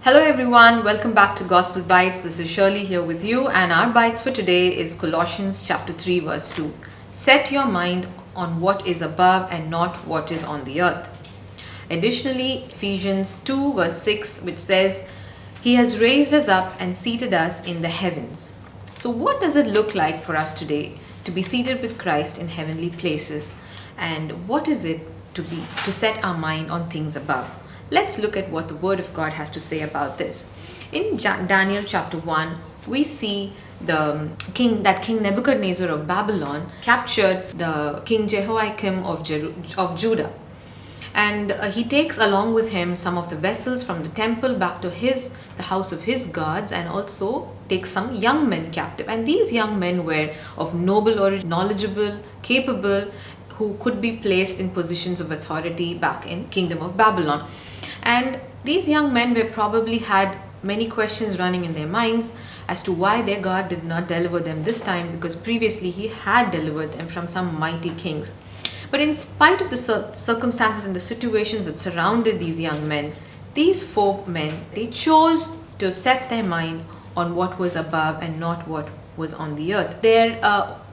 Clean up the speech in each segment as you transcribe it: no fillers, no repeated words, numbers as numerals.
Hello everyone, welcome back to Gospel Bites. This is Shirley here with you, and our bites for today is Colossians chapter 3 verse 2. Set your mind on what is above and not what is on the earth. Additionally, Ephesians 2 verse 6, which says, He has raised us up and seated us in the heavens. So what does it look like for us today to be seated with Christ in heavenly places? And what is it to set our mind on things above? Let's look at what the Word of God has to say about this. In Daniel chapter 1, we see King Nebuchadnezzar of Babylon captured the King Jehoiakim of Judah. And he takes along with him some of the vessels from the temple back to the house of his gods, and also takes some young men captive. And these young men were of noble origin, knowledgeable, capable, who could be placed in positions of authority back in Kingdom of Babylon. And these young men were probably had many questions running in their minds as to why their God did not deliver them this time, because previously he had delivered them from some mighty kings. But in spite of the circumstances and the situations that surrounded these young men, these four men, they chose to set their mind on what was above and not what was on the earth.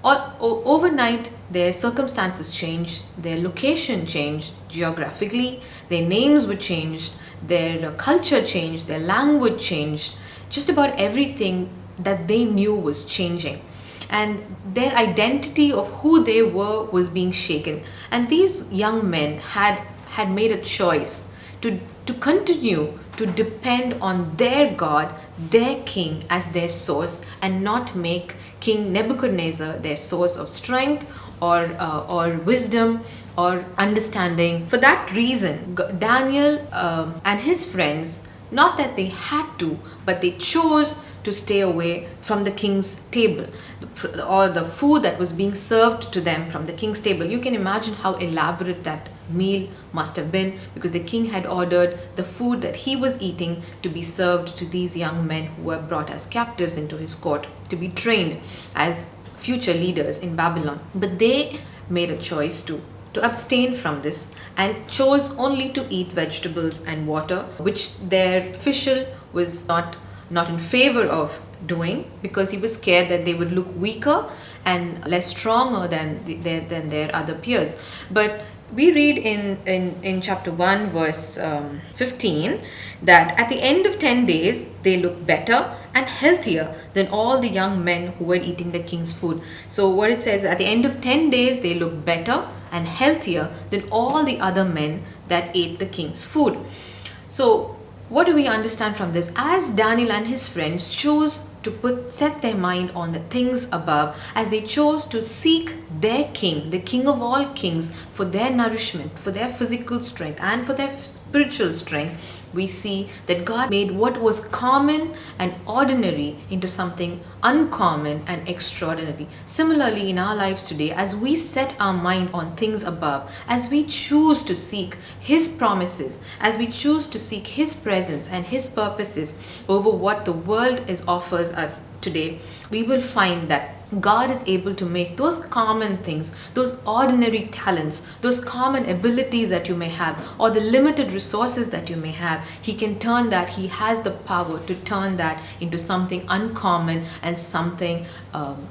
Overnight, their circumstances changed, their location changed geographically, their names were changed, their culture changed, their language changed. Just about everything that they knew was changing. And their identity of who they were was being shaken. And these young men had made a choice to continue to depend on their God, their king, as their source, and not make King Nebuchadnezzar their source of strength or wisdom or understanding. For that reason, Daniel and his friends, not that they had to, but they chose to stay away from the king's table, or the food that was being served to them from the king's table. You can imagine how elaborate that meal must have been, because the king had ordered the food that he was eating to be served to these young men who were brought as captives into his court to be trained as future leaders in Babylon. But they made a choice to abstain from this and chose only to eat vegetables and water, which their official was not in favor of doing, because he was scared that they would look weaker and less stronger than their other peers. But we read in chapter 1 verse 15 that at the end of 10 days they look better and healthier than all the young men who were eating the king's food. So what it says, at the end of 10 days they look better and healthier than all the other men that ate the king's food. So what do we understand from this? As Daniel and his friends chose to set their mind on the things above, as they chose to seek their king, the king of all kings, for their nourishment, for their physical strength and for their spiritual strength, we see that God made what was common and ordinary into something uncommon and extraordinary. Similarly, in our lives today, as we set our mind on things above, as we choose to seek His promises, as we choose to seek His presence and His purposes over what the world offers us today, we will find that God is able to make those common things, those ordinary talents, those common abilities that you may have, or the limited resources that you may have, He can turn that, He has the power to turn that into something uncommon and something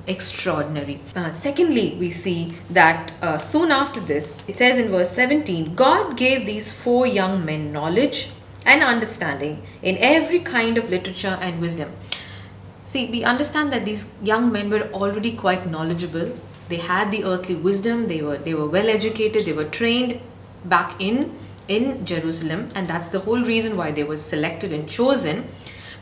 extraordinary. Secondly, we see that soon after this, it says in verse 17, God gave these four young men knowledge and understanding in every kind of literature and wisdom. See, we understand that these young men were already quite knowledgeable. They had the earthly wisdom. They were well educated. They were trained back in Jerusalem, and that's the whole reason why they were selected and chosen.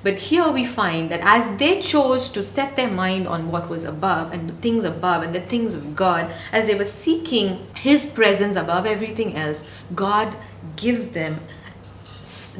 But here we find that as they chose to set their mind on what was above and the things above and the things of God, as they were seeking His presence above everything else, God gives them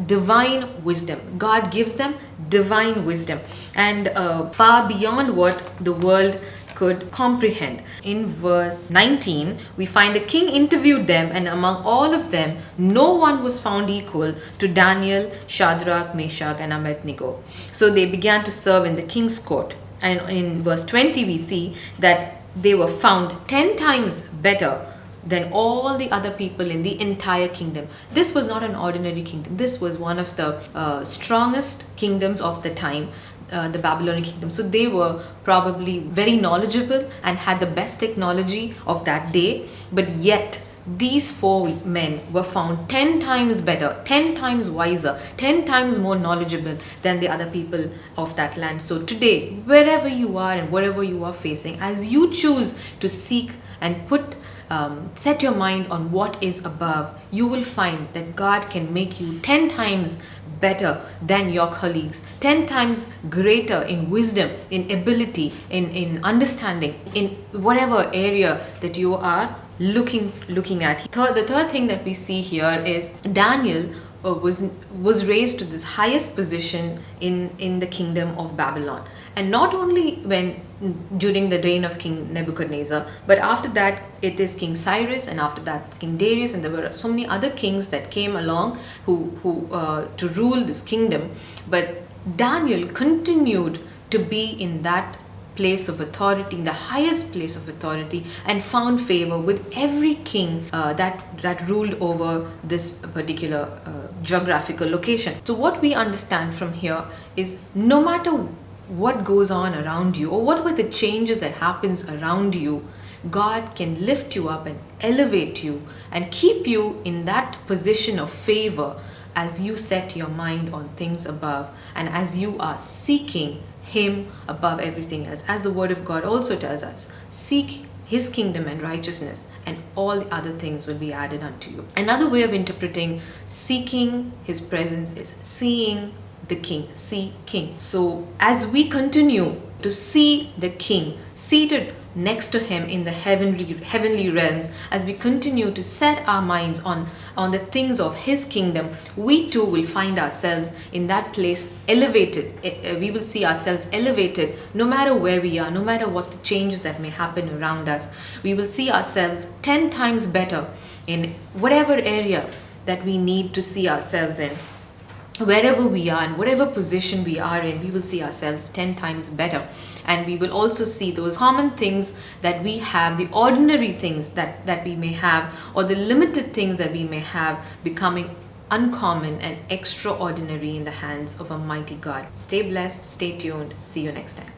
divine wisdom. God gives them divine wisdom, and far beyond what the world could comprehend. In verse 19, we find the king interviewed them, and among all of them, no one was found equal to Daniel, Shadrach, Meshach, and Abednego. So they began to serve in the king's court. And in verse 20, we see that they were found 10 times better than all the other people in the entire kingdom. This was not an ordinary kingdom. This was one of the strongest kingdoms of the time, the Babylonian kingdom. So they were probably very knowledgeable and had the best technology of that day. But yet, these four men were found 10 times better, 10 times wiser, 10 times more knowledgeable than the other people of that land. So today, wherever you are and whatever you are facing, as you choose to seek and set your mind on what is above, you will find that God can make you 10 times better than your colleagues, 10 times greater in wisdom, in ability, in understanding, in whatever area that you are looking at. The third thing that we see here is Daniel was raised to this highest position in the kingdom of Babylon, and not only during the reign of King Nebuchadnezzar, but after that it is King Cyrus, and after that King Darius, and there were so many other kings that came along who to rule this kingdom. But Daniel continued to be in that place of authority, in the highest place of authority, and found favor with every king that ruled over this particular geographical location. So what we understand from here is, no matter what goes on around you, or what were the changes that happens around you, God can lift you up and elevate you and keep you in that position of favor as you set your mind on things above, and as you are seeking Him above everything else. As the Word of God also tells us, seek His kingdom and righteousness, and all the other things will be added unto you. Another way of interpreting seeking His presence is seeing the King. See King. So as we continue to see the King seated next to Him in the heavenly realms, as we continue to set our minds on the things of His kingdom, we too will find ourselves in that place elevated. We will see ourselves elevated no matter where we are, no matter what the changes that may happen around us. We will see ourselves 10 times better in whatever area that we need to see ourselves in. Wherever we are, in whatever position we are in, we will see ourselves 10 times better. And we will also see those common things that we have, the ordinary things that we may have, or the limited things that we may have, becoming uncommon and extraordinary in the hands of a mighty God. Stay blessed, stay tuned. See you next time.